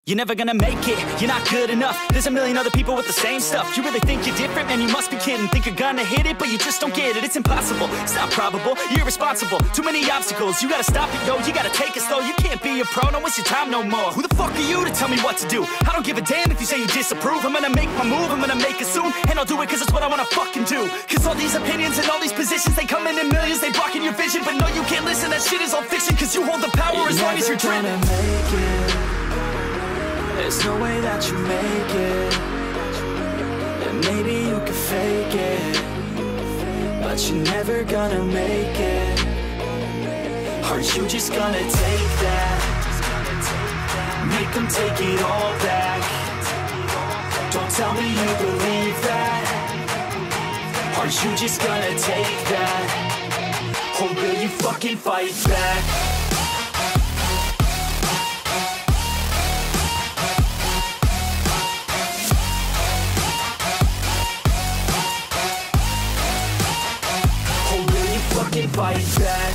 You're never gonna make it, you're not good enough. There's a million other people with the same stuff. You really think you're different, man, you must be kidding. Think you're gonna hit it, but you just don't get it. It's impossible, it's not probable, you're irresponsible. Too many obstacles, you gotta stop it, yo. You gotta take it slow, you can't be a pro, don't waste your time no more. Who the fuck are you to tell me what to do? I don't give a damn if you say you disapprove. I'm gonna make my move, I'm gonna make it soon. And I'll do it cause it's what I wanna fucking do. Cause all these opinions and all these positions, they come in millions, they blocking your vision. But no, you can't listen, that shit is all fiction. Cause you hold the power as long as you're dreaming. There's no way that you make it. And maybe you can fake it, but you're never gonna make it. Aren't you just gonna take that? Make them take it all back. Don't tell me you believe that. Aren't you just gonna take that? Or will you fucking fight back? Fight back.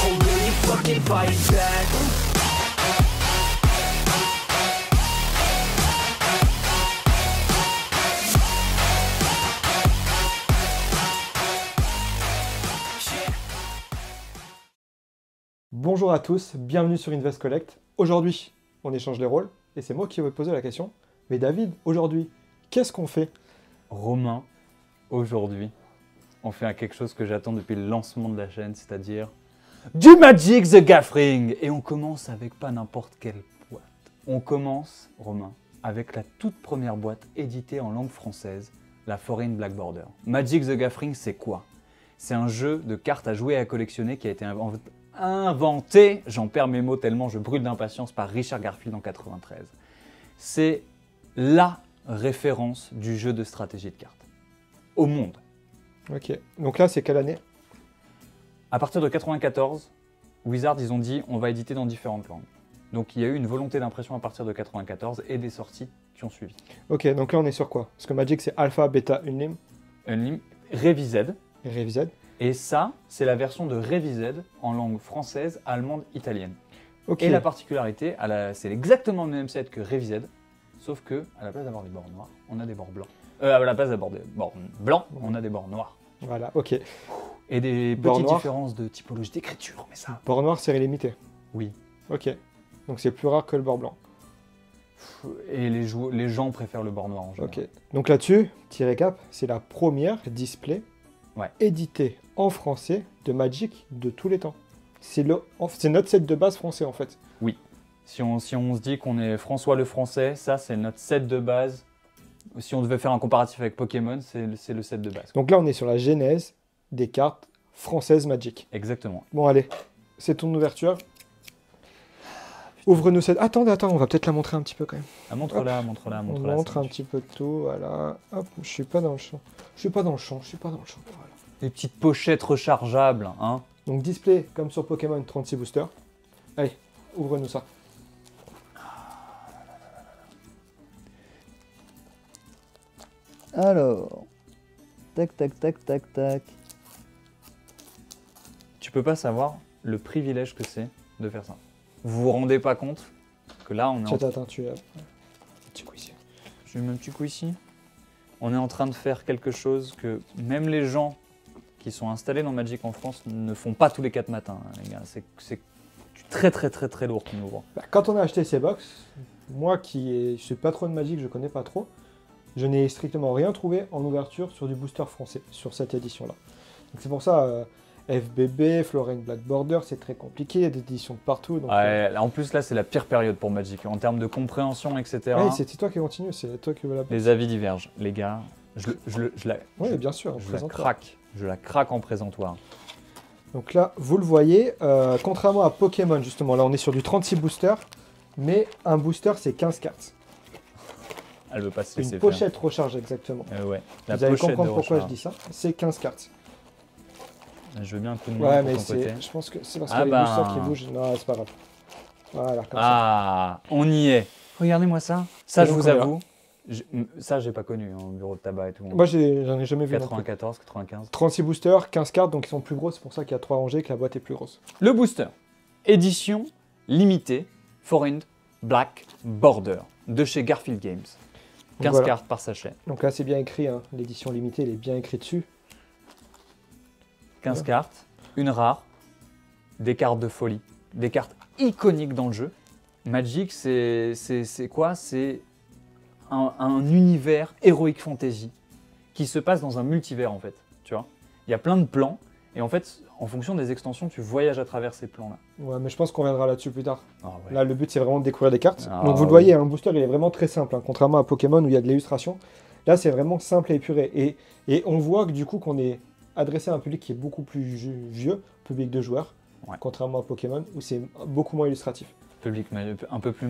Oh, will you fucking fight back? Bonjour à tous, bienvenue sur Invest Collect. Aujourd'hui, on échange les rôles et c'est moi qui vais poser la question. Mais David, aujourd'hui, qu'est-ce qu'on fait? Romain, aujourd'hui, on fait quelque chose que j'attends depuis le lancement de la chaîne, c'est-à-dire du Magic the Gathering. Et on commence avec pas n'importe quelle boîte. On commence, Romain, avec la toute première boîte éditée en langue française, la Foreign Black Border. Magic the Gathering, c'est quoi? C'est un jeu de cartes à jouer et à collectionner qui a été inventé, j'en perds mes mots tellement je brûle d'impatience, par Richard Garfield en 93. C'est la référence du jeu de stratégie de cartes au monde. Ok, donc là c'est quelle année? À partir de 94, Wizards ils ont dit on va éditer dans différentes langues. Donc il y a eu une volonté d'impression à partir de 94 et des sorties qui ont suivi. Ok, donc là on est sur quoi? Parce que Magic c'est Alpha, Beta, Unlim. Unlim, Revised. Revised. Et ça, c'est la version de Revised en langue française, allemande, italienne. Okay. Et la particularité, c'est exactement le même set que Revised, sauf que à la place d'avoir des bords noirs, on a des bords blancs. À la place d'avoir des bords blancs, on a des bords noirs. Voilà, ok. Et des petites différences de typologie d'écriture, mais ça... Bord noir, série limitée? Oui. Ok, donc c'est plus rare que le bord blanc. Et les gens préfèrent le bord noir en général. Ok, donc là-dessus, petit récap, c'est la première display éditée en français de Magic de tous les temps. C'est notre set de base français en fait. Oui. Si on se dit qu'on est François le Français, ça c'est notre set de base. Si on devait faire un comparatif avec Pokémon, c'est le set de base. Donc là on est sur la genèse des cartes françaises Magic. Exactement. Bon allez, c'est ton ouverture. Ouvre-nous cette... Attends, on va peut-être la montrer un petit peu quand même. Ah, montre-la, montre-la. On montre un petit peu de tout, voilà. Hop, je suis pas dans le champ. Voilà. Des petites pochettes rechargeables, hein. Donc display comme sur Pokémon 36 boosters. Allez, ouvre-nous ça. Alors, tac, tac, tac, tac, tac. Tu peux pas savoir le privilège que c'est de faire ça. Vous vous rendez pas compte que là on est Attends, tu as un petit coup ici. J'ai mis un petit coup ici. On est en train de faire quelque chose que même les gens qui sont installés dans Magic en France ne font pas tous les 4 matins, hein, les gars. C'est très lourd qui nous voit. Quand on a acheté ces box, moi je suis pas trop de Magic, je connais pas trop, je n'ai strictement rien trouvé en ouverture sur du booster français, sur cette édition-là. Donc c'est pour ça, FBB, Foreign Black Border, c'est très compliqué, il y a des éditions de partout. Donc, en plus là c'est la pire période pour Magic, en termes de compréhension, etc. Ouais, c'est toi qui continue, c'est toi qui veux la box. Les avis divergent, les gars. Bien sûr, je la craque en présentoir. Donc là, vous le voyez, contrairement à Pokémon, justement, là on est sur du 36 boosters, mais un booster c'est 15 cartes. Elle veut pas se laisser Une pochette recharge, exactement. Ouais. Vous allez comprendre pourquoi je dis ça. C'est 15 cartes. Je veux bien un coup de main pour ton côté. Je pense que c'est parce qu'il y a les boosters qui bougent. Non, c'est pas grave. Voilà, comme ça. On y est. Regardez-moi ça. Ça, je vous avoue, Ça, j'ai pas connu, hein, bureau de tabac et tout. Moi, j'en ai jamais vu. non plus. 94, 95. 36 boosters, 15 cartes, donc ils sont plus gros. C'est pour ça qu'il y a 3 rangées et que la boîte est plus grosse. Le booster. Édition limitée, Foreign Black Border, de chez Garfield Games. 15 Voilà. cartes par sachet. Donc là, c'est bien écrit. Hein. L'édition limitée, elle est bien écrite dessus. 15 cartes, une rare, des cartes de folie, des cartes iconiques dans le jeu. Magic, c'est quoi? C'est un univers heroic fantasy qui se passe dans un multivers en fait. Tu vois, il y a plein de plans et en fait, en fonction des extensions, tu voyages à travers ces plans-là. Ouais, mais je pense qu'on reviendra là-dessus plus tard. Ah ouais. Là, le but, c'est vraiment de découvrir des cartes. Ah Donc, vous le oui. voyez, un booster, il est vraiment très simple. Hein, contrairement à Pokémon où il y a de l'illustration. Là, c'est vraiment simple et épuré. Et on voit que du coup, qu'on est adressé à un public qui est beaucoup plus vieux, public de joueurs, Ouais. contrairement à Pokémon où c'est beaucoup moins illustratif. Public un peu plus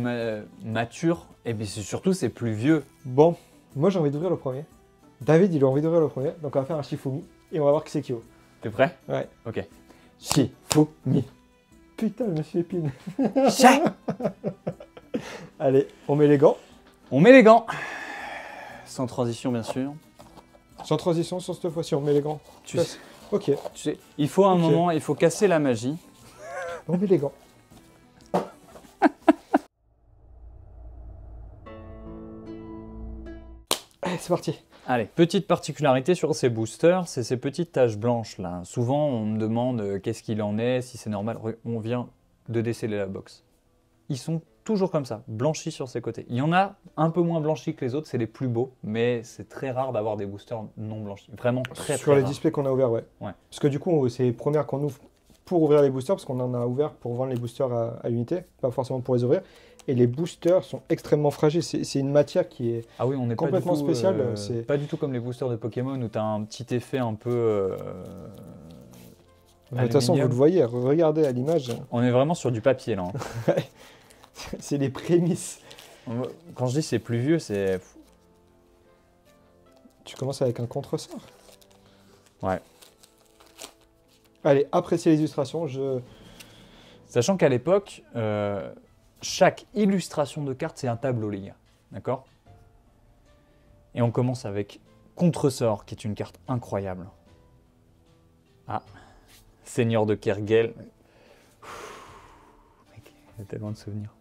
mature et puis surtout c'est plus vieux. Bon, moi, j'ai envie d'ouvrir le premier. David, il a envie d'ouvrir le premier. Donc, on va faire un Shifumi et on va voir qui c'est qui ouvre. T'es prêt? Ouais. Ok. Shifumi. Putain, je me suis épine. Chat. Allez, on met les gants. On met les gants. Sans transition bien sûr. Sans transition sur cette fois-ci, on met les gants. Tu Ouais. sais, Ok, tu sais, il faut un Ok. moment, il faut casser la magie. on met les gants. Allez, c'est parti. Allez, petite particularité sur ces boosters, c'est ces petites taches blanches là. Souvent on me demande qu'est-ce qu'il en est, si c'est normal. On vient de déceler la box. Ils sont toujours comme ça, blanchis sur ses côtés. Il y en a un peu moins blanchis que les autres, c'est les plus beaux, mais c'est très rare d'avoir des boosters non blanchis. Vraiment très Sur très les rare. displays qu'on a ouverts, ouais. Ouais. Parce que du coup, c'est les premières qu'on ouvre pour ouvrir les boosters, parce qu'on en a ouvert pour vendre les boosters à l'unité, pas forcément pour les ouvrir. Et les boosters sont extrêmement fragiles. C'est une matière qui est... Ah oui, on est complètement pas du tout, spécial, c'est- pas du tout comme les boosters de Pokémon où tu as un petit effet un peu... De toute façon, vous aluminium. le voyez, regardez à l'image, On est vraiment sur du papier là. hein. c'est les prémices. Quand je dis c'est plus vieux, c'est... Tu commences avec un contresort. Ouais. Allez, appréciez les illustrations. Sachant qu'à l'époque, chaque illustration de carte, c'est un tableau, les gars. D'accord? Et on commence avec Contresort, qui est une carte incroyable. Ah, Seigneur de Kerguel. Mec, il y a tellement de souvenirs.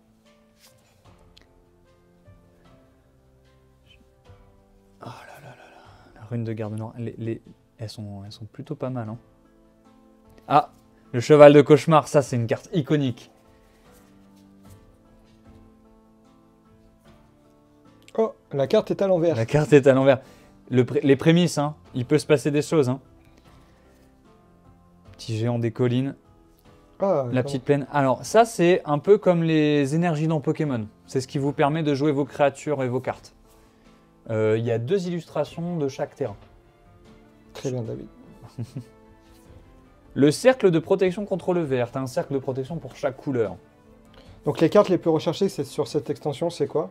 Oh là là là là. La rune de garde noire. Elles sont plutôt pas mal, hein. Ah, le cheval de cauchemar, ça c'est une carte iconique. Oh, la carte est à l'envers. La carte est à l'envers. Les prémices, hein, il peut se passer des choses. Hein. Petit géant des collines, Ah, la petite plaine. Alors ça c'est un peu comme les énergies dans Pokémon. C'est ce qui vous permet de jouer vos créatures et vos cartes. Il y a 2 illustrations de chaque terrain. Très bien, David. Le cercle de protection contre le vert. T'as un cercle de protection pour chaque couleur. Donc les cartes les plus recherchées sur cette extension, c'est quoi?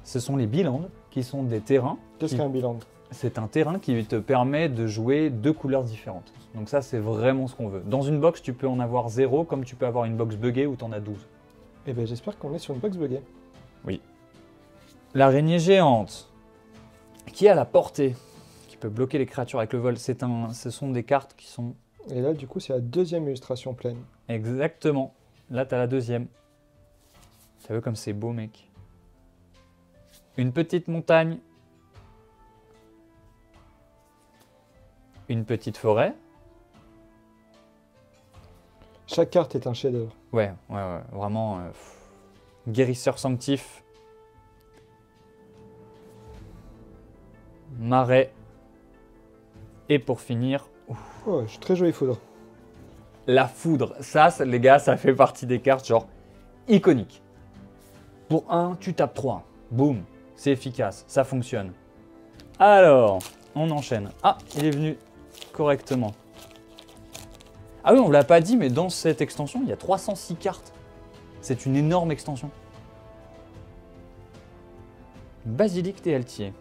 Ce sont les bilands qui sont des terrains. Qu'est-ce qu'un bilan? C'est un terrain qui te permet de jouer 2 couleurs différentes. Donc ça, c'est vraiment ce qu'on veut. Dans une box, tu peux en avoir 0, comme tu peux avoir une box buggée où tu en as 12. Eh bien, j'espère qu'on est sur une box buggée. L'araignée géante, qui a la portée, qui peut bloquer les créatures avec le vol, ce sont des cartes qui sont Et là, du coup, c'est la deuxième illustration pleine. exactement... Là, tu as la deuxième. T'as vu comme c'est beau, mec. Une petite montagne. Une petite forêt. Chaque carte est un chef-d'œuvre. Ouais, vraiment. Guérisseur sanctif. Marais. Et pour finir, Oh, très jolie foudre. la foudre. Ça, les gars, ça fait partie des cartes genre iconiques. Pour 1, tu tapes 3. Boum, c'est efficace, ça fonctionne. Alors, on enchaîne. Ah, il est venu correctement. Ah oui, on ne l'a pas dit, mais dans cette extension, il y a 306 cartes. C'est une énorme extension. Basilic Théaltier.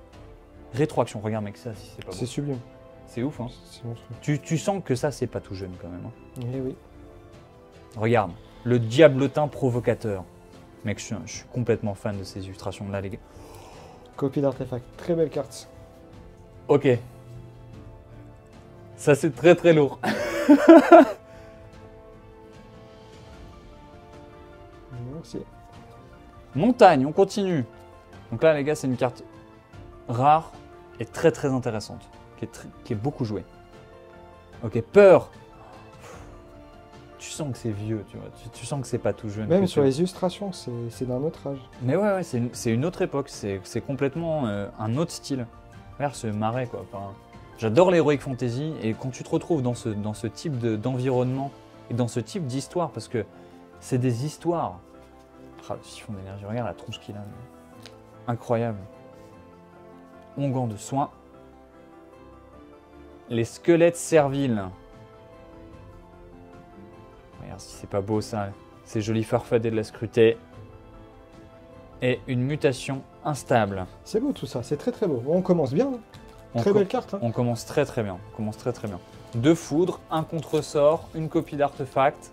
Rétroaction, regarde mec, ça, si c'est pas C'est beau. sublime. C'est ouf, hein. C'est monstrueux. Tu sens que ça, c'est pas tout jeune quand même. Hein. Eh oui. Regarde, le diablotin provocateur. Mec, je suis complètement fan de ces illustrations-là, les gars. Copie d'artefact. Très belle carte. Ok. Ça, c'est très très lourd. Merci. Montagne, on continue. Donc là, les gars, c'est une carte rare et très très intéressante, qui est beaucoup jouée. Ok, peur. Tu sens que c'est vieux, tu vois. Tu sens que c'est pas tout jeune. Même que sur c'est- les illustrations, c'est d'un autre âge. Mais ouais, c'est une autre époque. C'est complètement un autre style. Regarde ce marais, quoi. Enfin, j'adore l'heroic fantasy et quand tu te retrouves dans ce type d'environnement et dans ce type d'histoire, parce que c'est des histoires. Ah, le siphon d'énergie, regarde la tronche qu'il a. Mais... incroyable. Onguent de soin. Les squelettes serviles. Regarde si c'est pas beau ça. C'est joli farfadé de la scrutée. Et une mutation instable. C'est beau tout ça, c'est très très beau. Bon, on commence bien. Hein. On Très co- belle carte. Hein. On commence très très bien. On commence très très bien. Deux foudres, un contre-sort, une copie d'artefact.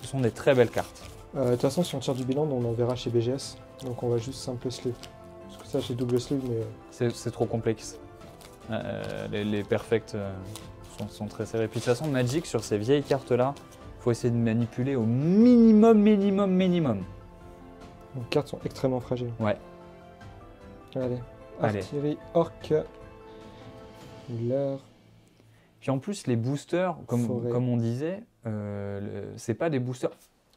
Ce sont des très belles cartes. De toute façon, si on tire du bilan, on en verra chez BGS. Donc on va juste simple sleeve. Parce que ça, j'ai double sleeve, mais. C'est trop complexe. Les perfects sont très serrés. Puis de toute façon, Magic, sur ces vieilles cartes-là, il faut essayer de manipuler au minimum. Les cartes sont extrêmement fragiles. Ouais. Allez. Allez. Artillerie, orc. Leur. Puis en plus, les boosters, Forêt. comme on disait, c'est pas des boosters.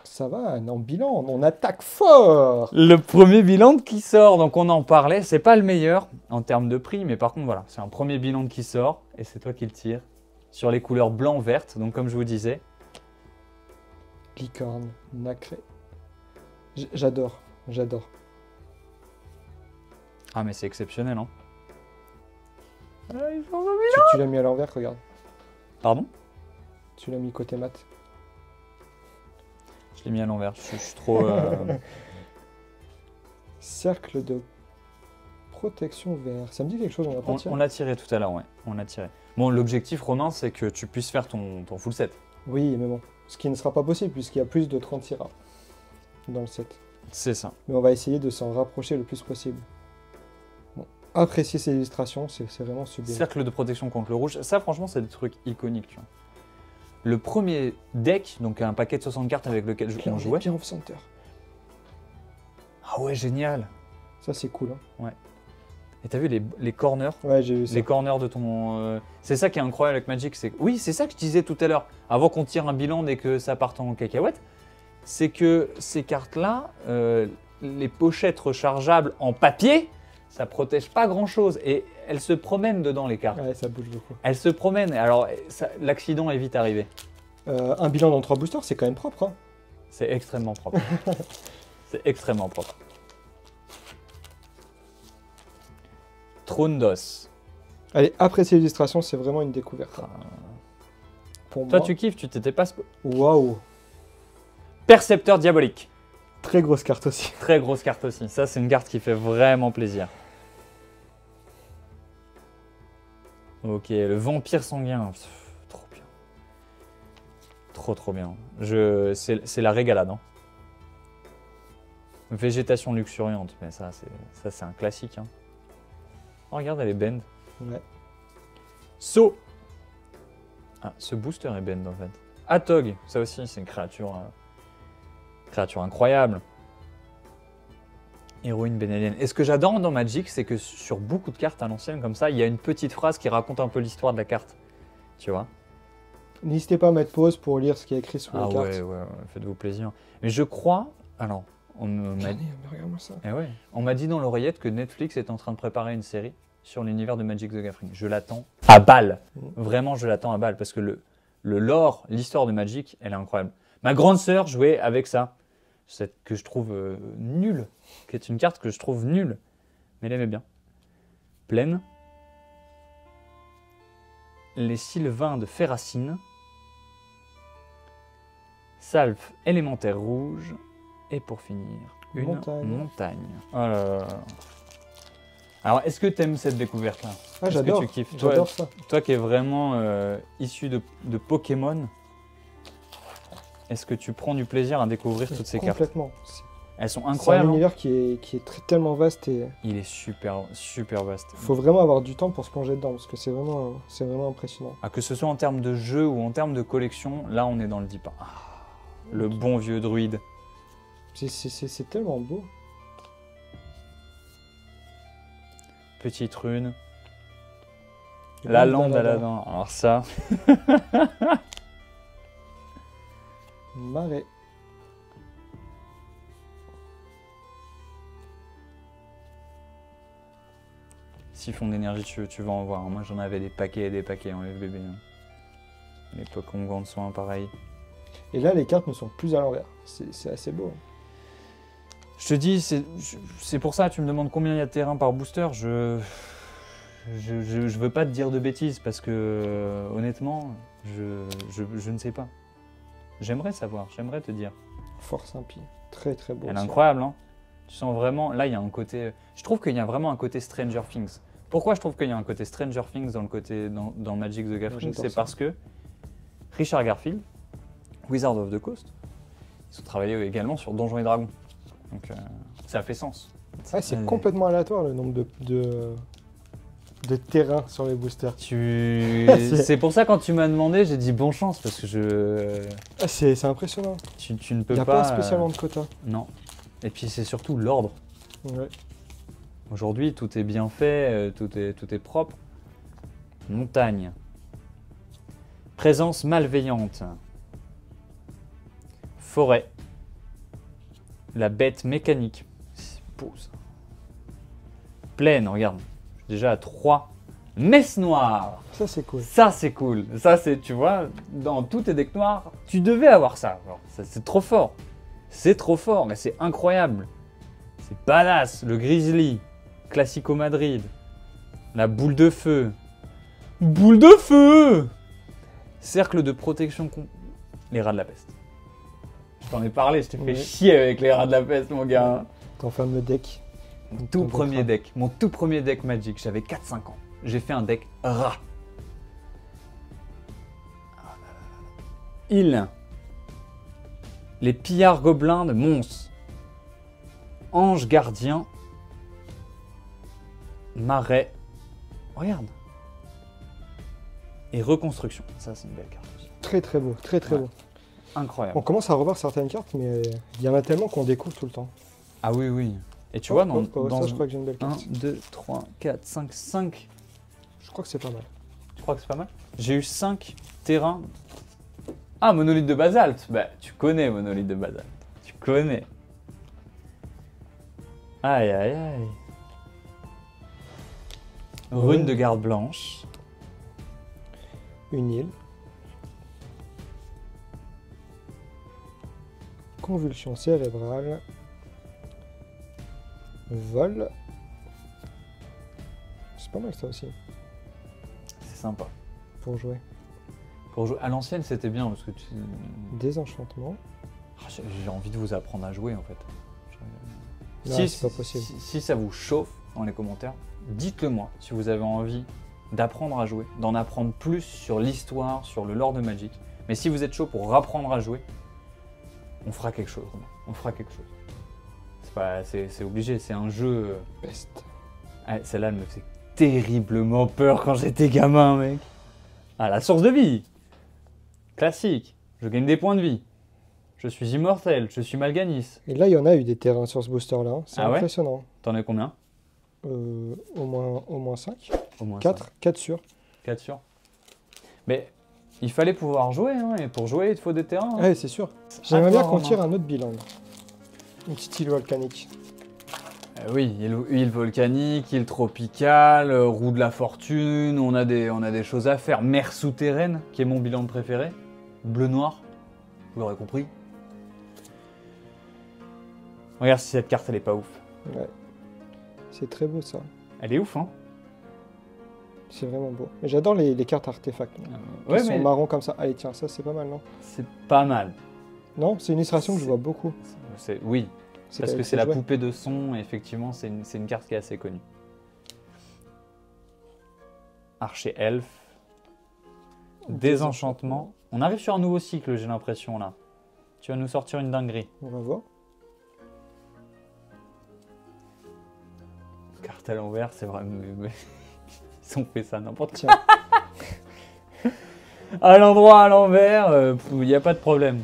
Ça va, en bilan, on attaque fort. Le premier bilan qui sort, donc on en parlait, c'est pas le meilleur en termes de prix, mais par contre voilà, c'est un premier bilan qui sort et c'est toi qui le tires sur les couleurs blanc-verte. Donc comme je vous disais, Licorne, nacré. J'adore. ah mais c'est exceptionnel, hein. Tu l'as mis à l'envers, regarde. Pardon? Tu l'as mis côté mat. Je l'ai mis à l'envers. Je suis trop. Cercle de protection vert. Ça me dit quelque chose, on va pas On l'a tiré tout à l'heure, ouais. On l'a tiré. Bon, l'objectif, Romain, c'est que tu puisses faire ton full set. Oui, mais bon. Ce qui ne sera pas possible puisqu'il y a plus de 30 tirats dans le set. C'est ça. Mais on va essayer de s'en rapprocher le plus possible. Bon. Apprécier ces illustrations, c'est vraiment sublime. Cercle de protection contre le rouge. Ça, franchement, c'est des trucs iconiques, tu vois. Le premier deck, donc un paquet de 60 cartes avec lequel on jouait. Bien off center. Ah ouais, génial. Ça, c'est cool. Hein. Et t'as vu les corners? Ouais, j'ai vu ça. Les corners de ton... C'est ça qui est incroyable avec Magic, c'est... Oui, c'est ça que je disais tout à l'heure, avant qu'on tire un bilan et que ça parte en cacahuète, c'est que ces cartes-là, les pochettes rechargeables en papier, ça protège pas grand-chose. Et elles se promènent dedans, les cartes. Ouais, ça bouge beaucoup. Elles se promènent, alors l'accident est vite arrivé. Un bilan dans 3 boosters, c'est quand même propre. Hein. C'est extrêmement propre. C'est extrêmement propre. Trône d'os. Allez, apprécier l'illustration, c'est vraiment une découverte. Hein. Pour Toi, moi. tu kiffes, tu t'étais pas... Waouh. Percepteur diabolique. Très grosse carte aussi. Très grosse carte aussi. Ça, c'est une carte qui fait vraiment plaisir. Ok, le vampire sanguin. Pff, trop bien. Trop bien. C'est la régalade. Hein. Végétation luxuriante. Mais ça, c'est un classique. Hein. Oh, regarde, elle est bend. Ouais. Saut. Ah, ce booster est bend en fait. Atog, ça aussi, c'est une créature incroyable. Héroïne bénélienne. Et ce que j'adore dans Magic, c'est que sur beaucoup de cartes à l'ancienne comme ça, il y a une petite phrase qui raconte un peu l'histoire de la carte. Tu vois? N'hésitez pas à mettre pause pour lire ce qui est écrit sous Ah la carte. ouais, faites-vous plaisir. Mais je crois... Alors, on m'a Regardez, regarde-moi ça. on m'a dit dans l'oreillette que Netflix est en train de préparer une série sur l'univers de Magic the Gathering. Je l'attends à balle. Vraiment, je l'attends à balle parce que le lore, l'histoire de Magic, elle est incroyable. Ma grande sœur jouait avec ça, que je trouve nulle, qui est une carte que je trouve nulle, mais elle aimait bien. Plaine. Les sylvains de Ferracine. Salve élémentaire rouge. Et pour finir, une montagne. Oh là là. Alors, est-ce que tu aimes cette découverte-là? Ah, Est-ce que j'adore. tu kiffes? J'adore ça. Toi qui es vraiment issu de Pokémon, est-ce que tu prends du plaisir à découvrir toutes ces cartes? Complètement. Elles sont C'est un incroyables. Hein. univers qui est tellement vaste et Il est super, super vaste. faut vraiment avoir du temps pour se plonger dedans parce que c'est vraiment impressionnant. Ah, que ce soit en termes de jeu ou en termes de collection, là on est dans le deep. Ah, le bon vieux druide. C'est tellement beau. Petite rune. La lampe d'Aladin. Alors ça, Marais. siphon d'énergie, tu vas en voir. Moi j'en avais des paquets et des paquets en FBB. Hein. L'époque on vend de soin pareil. Et là, les cartes ne sont plus à l'envers. C'est assez beau. Je te dis, c'est pour ça, tu me demandes combien il y a de terrain par booster. Je veux pas te dire de bêtises parce que honnêtement, je ne sais pas. J'aimerais savoir, j'aimerais te dire. Force impie. Très très beau. Elle est aussi. incroyable, hein. Tu sens vraiment, là il y a un côté, je trouve qu'il y a vraiment un côté Stranger Things. Pourquoi je trouve qu'il y a un côté Stranger Things dans Magic the Gathering? j'adore C'est ça. parce que Richard Garfield, Wizard of the Coast, ils ont travaillé également sur Donjons et Dragons. Donc ça fait sens. Ouais, c'est complètement aléatoire le nombre de terrains sur les boosters. C'est pour ça quand tu m'as demandé, j'ai dit bonne chance parce que Ah, c'est impressionnant. tu ne Il peux n'y a pas. pas spécialement de quota. Non. Et puis c'est surtout l'ordre. Ouais. Aujourd'hui, tout est bien fait, tout est propre. Montagne. Présence malveillante. Forêt. La bête mécanique. C'est beau ça. Plaine, regarde. Je suis déjà à 3. Messe noire. Ça, c'est cool. Ça, c'est cool. Ça, c'est, tu vois, dans tous tes decks noirs, tu devais avoir ça. Alors, c'est trop fort. C'est trop fort, mais c'est incroyable. C'est badass. Le Grizzly. Classico Madrid. La boule de feu. Boule de feu. Cercle de protection contre les rats de la peste. Je t'en ai parlé, je t'ai fait Oui. chier avec les rats de la peste, mon gars. Ton fameux deck. Mon tout premier deck, mon tout premier deck Magic, j'avais 4-5 ans. J'ai fait un deck rat. Il. Les pillards gobelins de Mons. Ange gardien. Marais. Regarde. Et reconstruction. Ça, c'est une belle carte aussi. Très très beau, très très Ouais. beau. Incroyable. On commence à revoir certaines cartes, mais il y en a tellement qu'on découvre tout le temps. Ah oui, oui. Et tu vois, dans, Oh, dans ça, je crois que j'ai une belle 1, carte. 2, 3, 4, 5, 5. Je crois que c'est pas mal. Tu crois que c'est pas mal? J'ai eu 5 terrains. Ah, monolithe de basalte. Bah, tu connais monolithe de basalte. Tu connais. Aïe, aïe, aïe. Rune de garde blanche. Une île. Convulsion cérébrale. Vol. C'est pas mal ça aussi, C'est sympa. pour jouer. Pour jouer à l'ancienne, c'était bien parce que Désenchantement. Ah, j'ai envie de vous apprendre à jouer en fait. Non, c'est pas possible. Si ça vous chauffe dans les commentaires, dites-le moi si vous avez envie d'apprendre à jouer, d'en apprendre plus sur l'histoire, sur le lore de Magic. Mais si vous êtes chaud pour apprendre à jouer, on fera quelque chose. Romain. On fera quelque chose. C'est obligé, c'est un jeu. Peste. Ah, celle-là, elle me faisait terriblement peur quand j'étais gamin, mec. Ah, la source de vie. Classique. Je gagne des points de vie. Je suis immortel. Je suis Malganis. Et là, il y en a eu des terrains sur ce booster-là. Hein. C'est Ah ouais impressionnant. T'en as combien? Au moins 5. Au moins 4. 4 sûrs. 4 sûrs. Mais il fallait pouvoir jouer, hein, et pour jouer, il te faut des terrains. Hein. Ouais, c'est sûr. J'aimerais bien Attends, qu'on Romain. tire un autre bilan. Une petite île volcanique. Oui, île volcanique, île tropicale, roue de la fortune, on a des choses à faire. Mer souterraine, qui est mon bilan préféré. Bleu-noir, vous l'aurez compris. Regarde si cette carte, elle est pas ouf. Ouais. C'est très beau ça. Elle est ouf, hein? C'est vraiment beau. Mais j'adore les cartes artefacts. Qui Ouais, sont mais marrons comme ça. Allez, tiens, ça c'est pas mal, non? c'est pas mal. Non, c'est une illustration que je vois beaucoup. Oui, parce que qu'avec c'est les la jouets. poupée de son, et effectivement, c'est une carte qui est assez connue. Archer elfe. Désenchantement. On arrive sur un nouveau cycle, j'ai l'impression, là. Tu vas nous sortir une dinguerie. On va voir. Carte à l'envers, c'est vrai. Mais ils ont fait ça n'importe Tiens. quoi. À l'endroit, à l'envers, il n'y a pas de problème.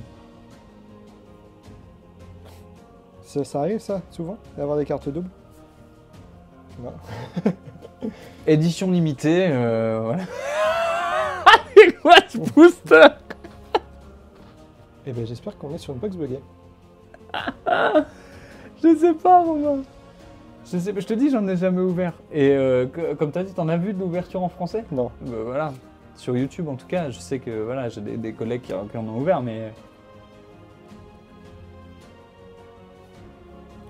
Ça arrive ça, souvent, d'avoir des cartes doubles? Non. Édition limitée, voilà. C'est quoi ce booster? Eh ben j'espère qu'on est sur une box buggée. Je sais pas, Romain. Je te dis, j'en ai jamais ouvert. Et comme tu as dit, t'en as vu de l'ouverture en français? Non. Voilà. Sur YouTube, en tout cas, je sais que voilà, j'ai des collègues qui en ont ouvert, mais...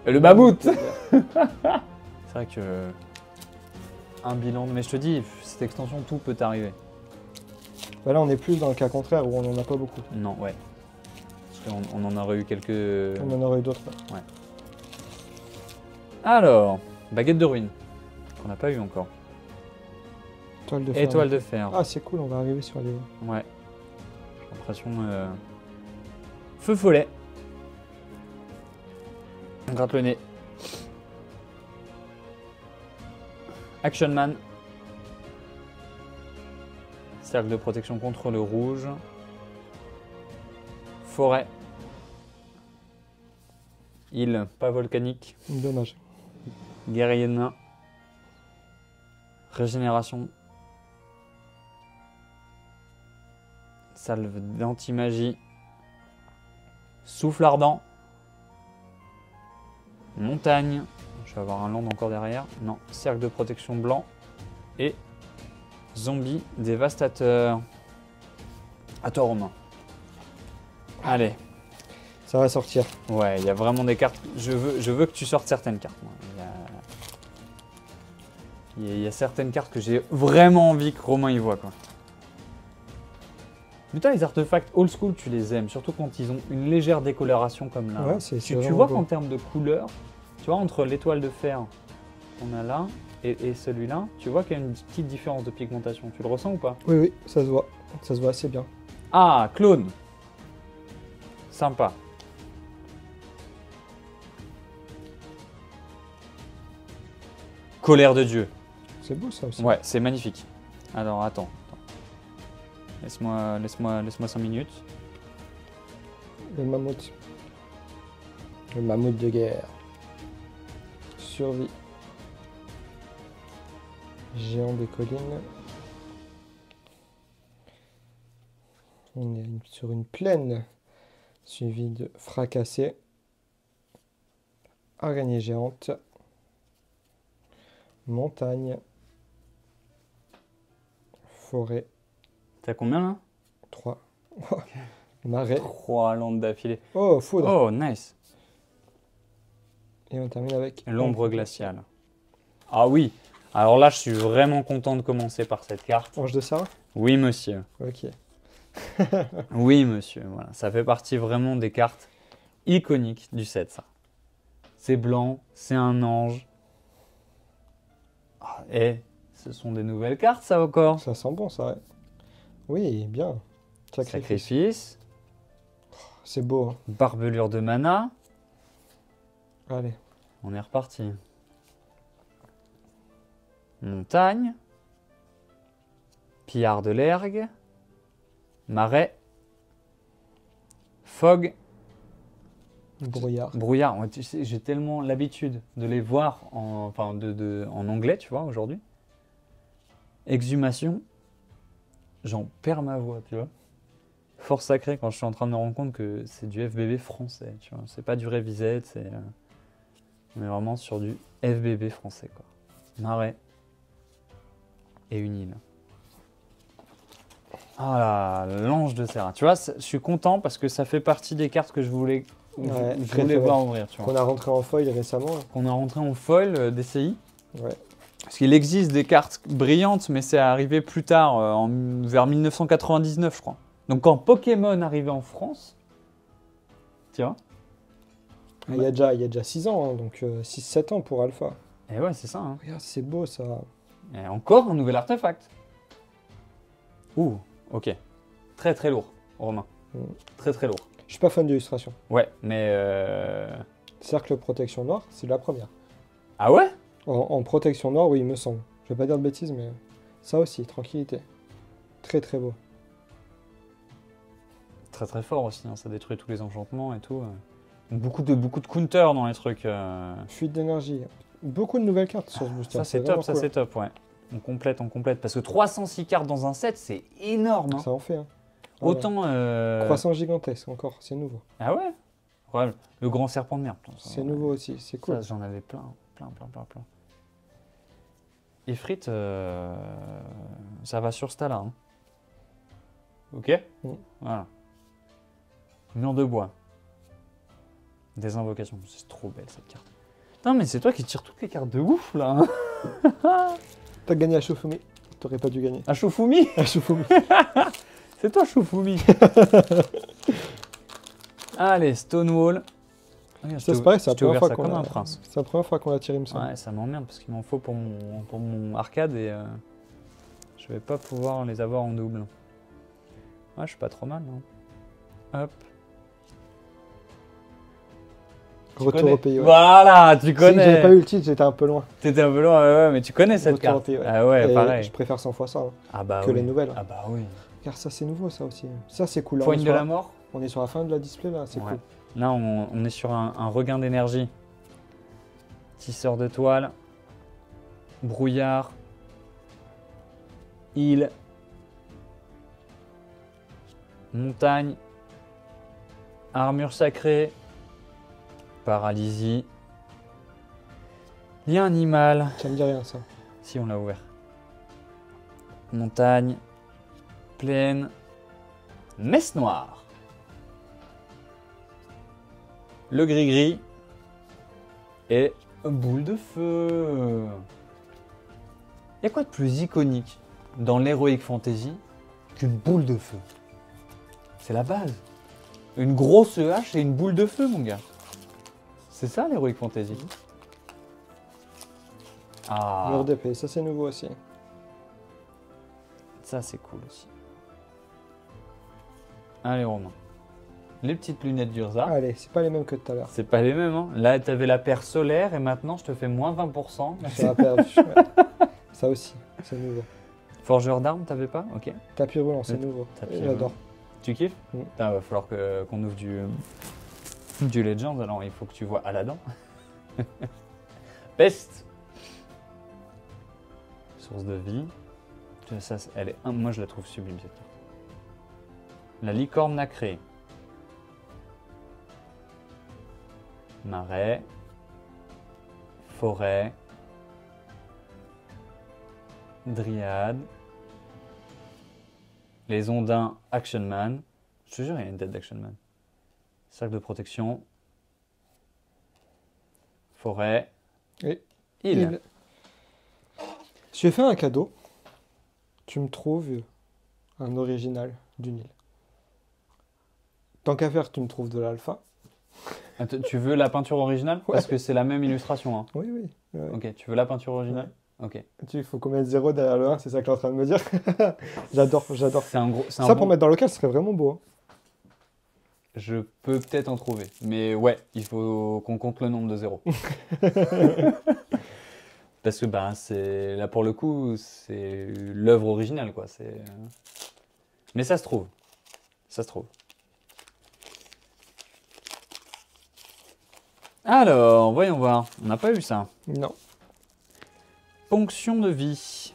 Et le mammouth. C'est vrai que... Un bilan... Mais je te dis, cette extension, tout peut arriver. Bah là on est plus dans le cas contraire où on en a pas beaucoup. Non, ouais. Parce qu'on en aurait eu quelques... On en aurait eu d'autres. Ouais. Alors, baguette de ruine, qu'on n'a pas eu encore. Étoile de fer. Étoile de fer. Ah c'est cool, on va arriver sur les... Ouais. J'ai l'impression... Feu follet. On gratte le nez. Action Man. Cercle de protection contre le rouge. Forêt. Île pas volcanique. Dommage. Guerrier nain. Régénération. Salve d'anti-magie. Souffle ardent. Montagne. Je vais avoir un land encore derrière. Non. Cercle de protection blanc. Et zombie dévastateur. À toi, Romain. Allez. Ça va sortir. Ouais, il y a vraiment des cartes. Je veux que tu sortes certaines cartes. Moi. Il y a certaines cartes que j'ai vraiment envie que Romain y voit, quoi. Mais toi, les artefacts old school, tu les aimes, surtout quand ils ont une légère décoloration comme là. Ouais, c'est tu vraiment vois beau. qu'en termes de couleur, tu vois, entre l'étoile de fer qu'on a là et celui-là, tu vois qu'il y a une petite différence de pigmentation. Tu le ressens ou pas? Oui, oui, ça se voit. Ça se voit assez bien. Ah, clone. Sympa. Colère de Dieu. C'est beau ça aussi. Ouais, c'est magnifique. Alors, attends. Laisse-moi 5 minutes. Le mammouth. Le mammouth de guerre. Survie. Géant des collines. On est sur une plaine. Suivi de fracassé. Araignée géante. Montagne. Forêt. T'as combien là? 3. Marais. 3 landes d'affilée. Oh, foudre. Oh, nice. Et on termine avec L'ombre glaciale. Ah oui. Alors là, je suis vraiment content de commencer par cette carte. Ange de Sarah. Oui, monsieur. Ok. Oui, monsieur. Voilà. Ça fait partie vraiment des cartes iconiques du set, ça. C'est blanc, c'est un ange. Ah, et ce sont des nouvelles cartes, ça encore. Ça sent bon, ça. Ouais. Oui, bien. Sacrifice. Sacrifice. C'est beau. Hein. Barbelure de mana. Allez. On est reparti. Montagne. Pillard de l'Ergue. Marais. Fog. Brouillard. Brouillard. Ouais, tu sais, j'ai tellement l'habitude de les voir en anglais, tu vois, aujourd'hui. Exhumation. J'en perds ma voix, tu vois. Force sacrée, quand je suis en train de me rendre compte que c'est du FBB français, tu vois. C'est pas du Revised, on est vraiment sur du FBB français, quoi. Marais. Et une île. Ah là, l'ange de Serra. Tu vois, je suis content parce que ça fait partie des cartes que je voulais, Ouais, je très, voulais très voir bien. ouvrir, tu vois. Qu'on a rentré en foil récemment. Qu'on a rentré en foil DCI. Ouais. Parce qu'il existe des cartes brillantes, mais c'est arrivé plus tard, vers 1999, je crois. Donc quand Pokémon arrivait en France, tu vois. Il y a déjà 6 ans, hein, donc 6-7 ans pour Alpha. Et ouais, c'est ça. Hein. Regarde, c'est beau ça. Et encore un nouvel artefact. Ouh, ok. Très très lourd, Romain. Mm. Très très lourd. Je suis pas fan de l'illustration. Ouais, mais... Cercle protection noire, c'est la première. Ah ouais? En protection noire, oui, il me semble. Je vais pas dire de bêtises, mais ça aussi, tranquillité. Très très beau. Très très fort aussi, hein, ça détruit tous les enchantements et tout. Beaucoup de counters dans les trucs. Fuite d'énergie. Beaucoup de nouvelles cartes sur ce booster. Ça c'est top, vraiment ça cool. c'est top, ouais. On complète. Parce que 306 cartes dans un set, c'est énorme. Hein. Ça en fait, hein. Autant. Croissant gigantesque encore, c'est nouveau. Ah ouais, ouais, le grand serpent de mer. C'est nouveau aussi, c'est cool. Ça, j'en avais plein. Ifrit, ça va sur ce tas-là. Hein. Ok. Voilà. Mur de bois. Des invocations. C'est trop belle cette carte. Non mais c'est toi qui tires toutes les cartes de ouf là. Hein. T'as gagné à Shofumi. T'aurais pas dû gagner. À Shofumi. À Shofumi. C'est toi Shofumi. Allez, Stonewall. Regarde, Ça c'est pareil, c'est je la t'ai ouvert première ça fois comme qu'on un a... prince. C'est la première fois qu'on l'a tiré, il me semble. Ouais, ça m'emmerde parce qu'il m'en faut pour mon arcade et je vais pas pouvoir les avoir en double. Ouais, je suis pas trop mal, non? Hop. Retour connais. au pays, ouais. Voilà, tu Si j'avais connais. pas eu le titre, j'étais un peu loin. T'étais un peu loin, ouais, mais tu connais cette Retour au carte. pays, ouais. Ah ouais, Et pareil. Je préfère 100 fois ça, hein, Ah bah que oui. les nouvelles. Ah bah oui. Car ça c'est nouveau ça aussi. Ça c'est cool. Là, Poigne de la mort. On est sur la fin de la display là, c'est Ouais. cool. Là, on est sur un regain d'énergie. Tisseur de toile. Brouillard. Île. Montagne. Armure sacrée. Paralysie. Lien animal. Ça me dit rien ça. Si, on l'a ouvert. Montagne. Plaine. Messe noire. Le gris-gris. Et boule de feu. Il y a quoi de plus iconique dans l'Heroic Fantasy qu'une boule de feu? C'est la base. Une grosse hache et une boule de feu, mon gars. C'est ça l'Heroic Fantasy. Ah, Mur d'épée, ça c'est nouveau aussi. ça c'est cool aussi. Allez Romain. Les petites lunettes d'Urza. Allez, c'est pas les mêmes que tout à l'heure. C'est pas les mêmes, hein. Là, t'avais la paire solaire et maintenant, je te fais moins 20%. Ça va perdre. Ouais. Ça aussi, c'est nouveau. Forgeur d'armes, t'avais pas? Ok. Tapis roulant, c'est Le nouveau. tapis J'adore. Tu kiffes? Mm. Putain, va falloir qu'on ouvre du Legends, alors il faut que tu vois Aladdin. Peste. Source de vie. Ça, moi, je la trouve sublime, cette carte. La licorne nacrée. Marais. Forêt. Dryade. Les ondins Action Man. Je te jure, il y a une tête d'Action Man. Cercle de protection. Forêt. Et Île. Je vais faire un cadeau. Tu me trouves un original d'une île. Tant qu'à faire, tu me trouves de l'alpha. Attends, tu veux la peinture originale? Ouais. Parce que c'est la même illustration. Hein. Oui, oui. Ouais. Ok, tu veux la peinture originale? Ok. Il faut qu'on mette 0 derrière le 1, c'est ça que tu es en train de me dire. J'adore, j'adore. C'est un gros. c'est un Ça, bon- pour mettre dans le local, ce serait vraiment beau. Hein. Je peux peut-être en trouver. Mais ouais, il faut qu'on compte le nombre de zéros. Parce que bah, c'est là pour le coup, c'est l'œuvre originale, quoi. Mais ça se trouve. Ça se trouve. Alors, voyons voir. On n'a pas eu ça. Non. Ponction de vie.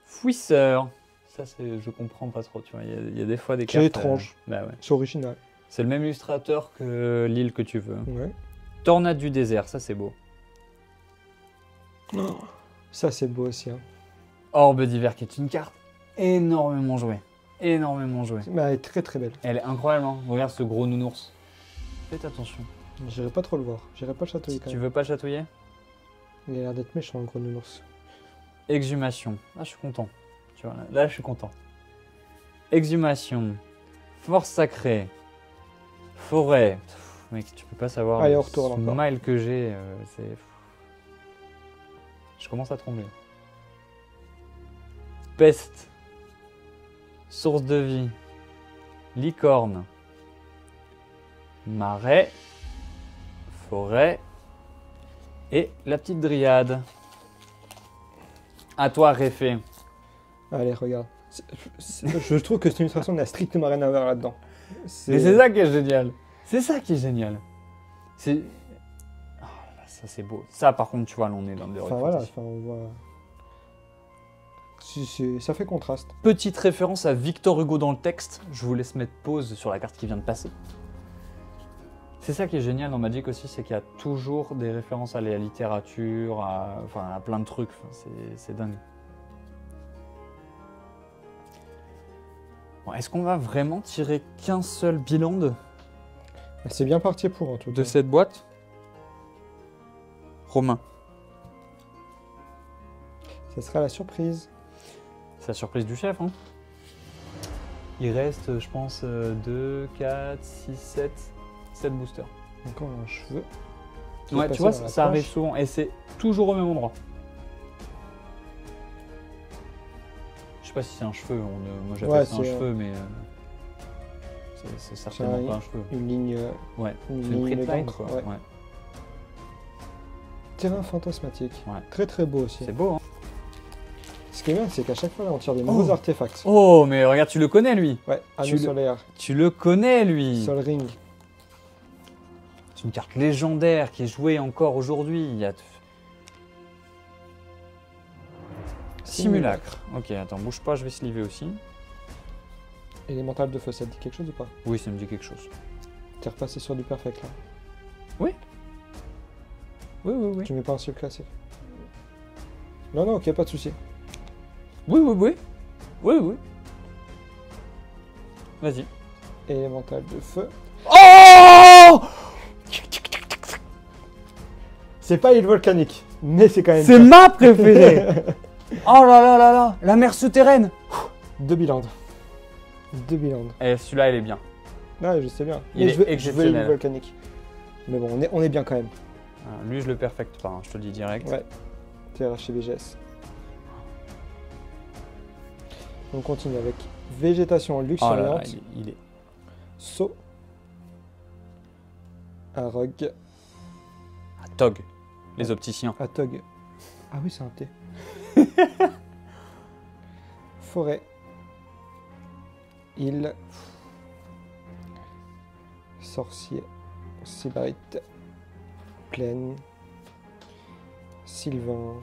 Fouisseur. Ça, je comprends pas trop, tu vois. Il y a des fois des C'est cartes... étrange. Bah ouais. C'est original. C'est le même illustrateur que l'île que tu veux. Ouais. Tornade du désert, ça c'est beau. Oh, ça, c'est beau aussi. Hein. Orbe d'hiver qui est une carte énormément jouée. Énormément jouée. Mais elle est très très belle. Elle est incroyable, hein. Regarde ce gros nounours. Faites attention. J'irai pas trop le voir. J'irai pas le chatouiller quand Tu même. veux pas chatouiller? Il a l'air d'être méchant, le gros nounours. Exhumation. Ah, je suis content. Tu vois, là, je suis content. Exhumation. Force sacrée. Forêt. Pff, mec, tu peux pas savoir Allez, le on retourne encore. smile que j'ai. Je commence à trembler. Peste. Source de vie. Licorne. Marais. Forêt. Et la petite dryade. À toi, Réfé. Allez, regarde. Je trouve que cette illustration n'a strictement rien à voir là-dedans. Mais c'est ça qui est génial. C'est ça qui est génial. C'est... Oh là là, ça c'est beau. Ça par contre, tu vois, là on est dans le Enfin voilà, enfin, on voit... Ça fait contraste. Petite référence à Victor Hugo dans le texte. Je vous laisse mettre pause sur la carte qui vient de passer. C'est ça qui est génial dans Magic aussi, c'est qu'il y a toujours des références à la littérature, à plein de trucs. Enfin, c'est dingue. Bon, est-ce qu'on va vraiment tirer qu'un seul bilan C'est bien parti pour en tout cas. de cette boîte? Romain. Ça sera la surprise. C'est la surprise du chef, hein. Il reste, je pense, 2, 4, 6, 7 boosters. Encore un cheveu. Ouais, tu vois, ça arrive souvent. Et c'est toujours au même endroit. Je sais pas si c'est un cheveu. Moi, j'appelle ça un cheveu, mais... c'est certainement pas un cheveu. Une ligne... Ouais, une c'est une ligne print line, d'encre, quoi. ouais. Ouais. Terrain fantasmatique. Ouais. Très très beau aussi. C'est beau, hein. Ce qui est bien, c'est qu'à chaque fois, là, on tire des nouveaux artefacts. Oh, mais regarde, tu le connais, lui. Ouais, anneau solaire, Tu le connais, lui. Sol Ring. C'est une carte légendaire qui est jouée encore aujourd'hui. Il y a... Simulacre. Ok, attends, bouge pas, je vais sliver aussi. Élémental de feu, ça te dit quelque chose ou pas? Oui, ça me dit quelque chose. T'es repassé sur du perfect là. Oui. Tu mets pas un subclassé. Non, non, ok, pas de souci. Oui. Vas-y. Élémental de feu. Oh! C'est pas île volcanique, mais c'est quand même. C'est ma préférée. Oh là là là là, la mer souterraine. 2 bilans. 2 bilans. Et celui-là, il est bien. Ouais, je sais bien. Il Mais est je veux exceptionnel. île volcanique. Mais bon, on est bien quand même. Ah, lui, je le perfecte pas, hein, je te le dis direct. Ouais. TRH chez BGS. On continue avec végétation Oh là là, luxuriante, il est... saut, Arog, Ah, Tog, les opticiens. Atog. Ah oui, c'est un T. Forêt, île, sorcier, sybarite, plaine, sylvain,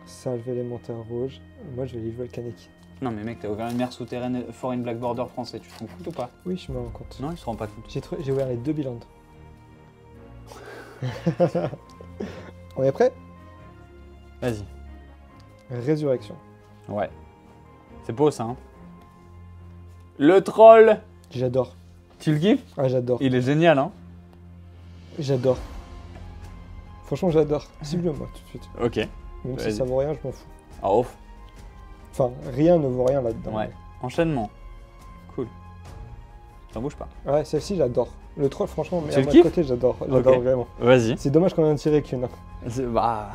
salve élémentaire rouge. Moi, je vais l'île volcanique. Non mais mec, t'as ouvert une mer souterraine foreign black border français, tu te rends compte ou pas? Oui, je me rends compte. Non, il se rend pas compte. J'ai ouvert les 2 bilans. On est prêt? Vas-y. Résurrection. Ouais. C'est beau ça, hein. Le troll. J'adore. Tu le kiffes? Ah, j'adore. Il est génial, hein. J'adore. Franchement, j'adore. Cible moi tout de suite. Ok. Même si Vas-y. ça vaut rien, je m'en fous. Ah, ouf. Enfin, rien ne vaut rien là-dedans. Ouais. Enchaînement. Cool. T'en bouges pas. Ouais, celle-ci, j'adore. Le troll, franchement, mais Tu à le mon kiffes? côté, j'adore. J'adore Ok. vraiment. Vas-y. C'est dommage qu'on en ait tiré qu'une. Bah...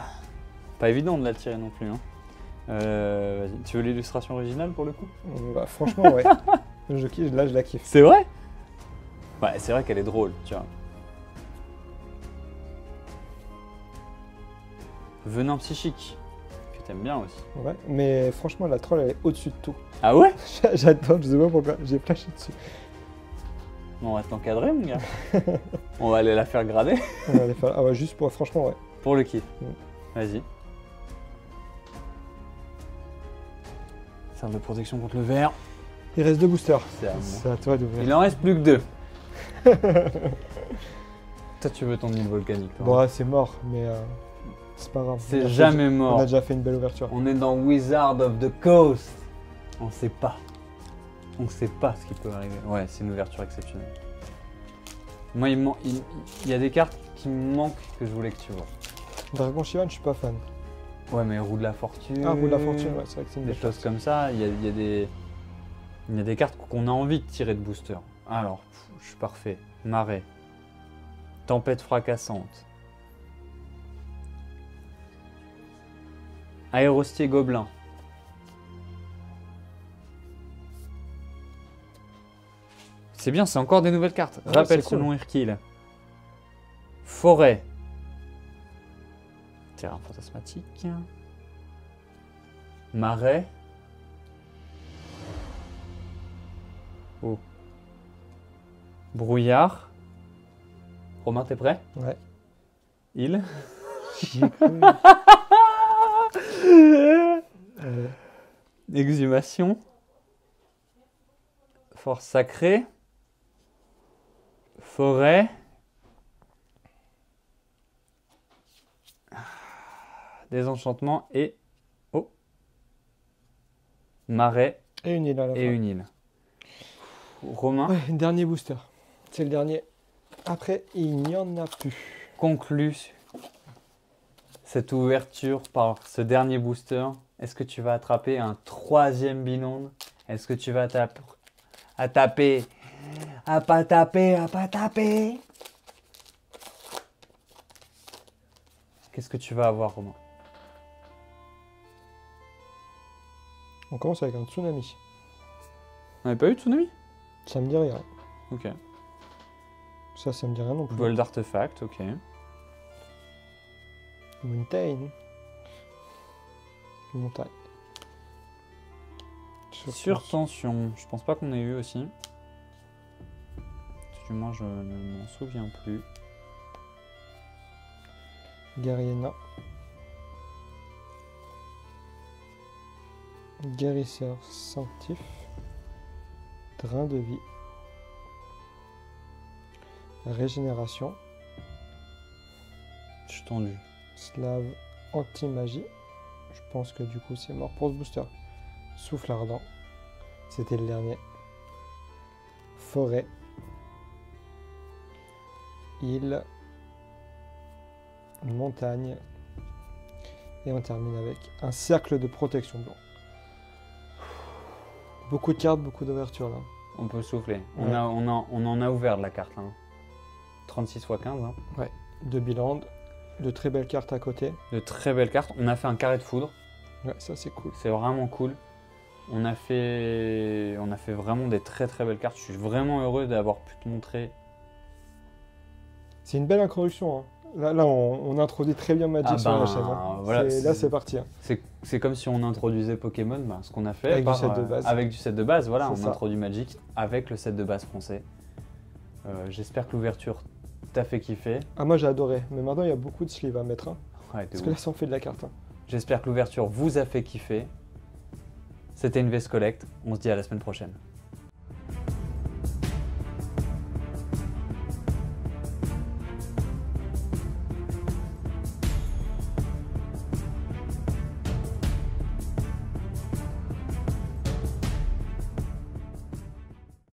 Pas évident de la tirer non plus, hein. Vas-y. Tu veux l'illustration originale pour le coup? Bah, franchement, ouais. Là, je la kiffe. C'est vrai? Ouais, c'est vrai qu'elle est drôle, tu vois. Venin psychique, que t'aimes bien aussi. Ouais, mais franchement, la troll, elle est au-dessus de tout. Ah ouais? J'adore, je sais pas pourquoi. J'ai flashé dessus. On va t'encadrer, mon gars. On va aller la faire grader. On va aller faire... Ah ouais, juste pour... Franchement, ouais. Pour le kiff. Mm. Vas-y. Serre de protection contre le verre. Il reste 2 boosters. C'est à moi. C'est à toi d'ouvrir. Il en reste plus que 2. Toi, tu veux ton île volcanique. toi, Bon, hein. ouais, c'est mort, mais c'est pas grave. On C'est a jamais déjà- On mort. a déjà fait une belle ouverture. On est dans Wizard of the Coast. On sait pas. On sait pas ce qui peut arriver. Ouais, c'est une ouverture exceptionnelle. Moi, il y a des cartes qui me manquent que je voulais que tu vois. Dragon Shivan, je suis pas fan. Ouais, mais Roue de la Fortune. Ah, Roue de la Fortune, ouais, c'est vrai que c'est une Des belle choses carte. comme ça. Il y a des cartes qu'on a envie de tirer de booster. Alors, je suis parfait. Marée. Tempête fracassante. Aérostier gobelin. C'est bien, c'est encore des nouvelles cartes. Ouais, Rappel c'est cool. selon Irkil. Forêt. Terrain fantasmatique. Marais. Oh. Brouillard. Romain, t'es prêt? Ouais. Île. J'y ai cru. Exhumation. Force sacrée. Forêt. Désenchantement et... Oh. Marais Et une île à la fin. et une île. Romain Ouais, dernier booster. C'est le dernier. Après, il n'y en a plus. conclut cette ouverture par ce dernier booster. Est-ce que tu vas attraper un troisième binôme? Est-ce que tu vas taper? Qu'est-ce que tu vas avoir, Romain? On commence avec un tsunami. On n'avait pas eu de tsunami? Ça me dit rien. Ok. Ça me dit rien non plus. Vol d'artefact, ok. Mountain. Montagne. Surtension, je pense pas qu'on ait eu aussi. Du moins, je ne m'en souviens plus. Guerrier Guérisseur sanctif. Drain de vie. Régénération. Je suis tendu. Slave anti-magie. Je pense que du coup c'est mort pour ce booster. Souffle ardent. C'était le dernier. Forêt. Île. Montagne. Et on termine avec un cercle de protection blanc. Beaucoup de cartes, beaucoup d'ouvertures là. On peut souffler. Ouais. On en a ouvert de la carte là. 36 x 15. Hein. De bilan. De très belles cartes à côté. De très belles cartes. On a fait un carré de foudre. Ouais, ça c'est cool. C'est vraiment cool. On a fait vraiment des très très belles cartes. Je suis vraiment heureux d'avoir pu te montrer. C'est une belle introduction. Hein. Là on introduit très bien Magic sur la chaîne. Hein. Voilà, Là c'est parti. Hein. C'est comme si on introduisait Pokémon, ce qu'on a fait Avec du set de base. avec du set de base. Voilà, C'est on ça. introduit Magic avec le set de base français. J'espère que l'ouverture t'a fait kiffer. Ah moi j'ai adoré. Mais maintenant il y a beaucoup de sleeves à mettre. Hein. Ouais, t'es Parce ouf. que là ça en fait de la carte. Hein. J'espère que l'ouverture vous a fait kiffer. C'était une Vest Collect. On se dit à la semaine prochaine.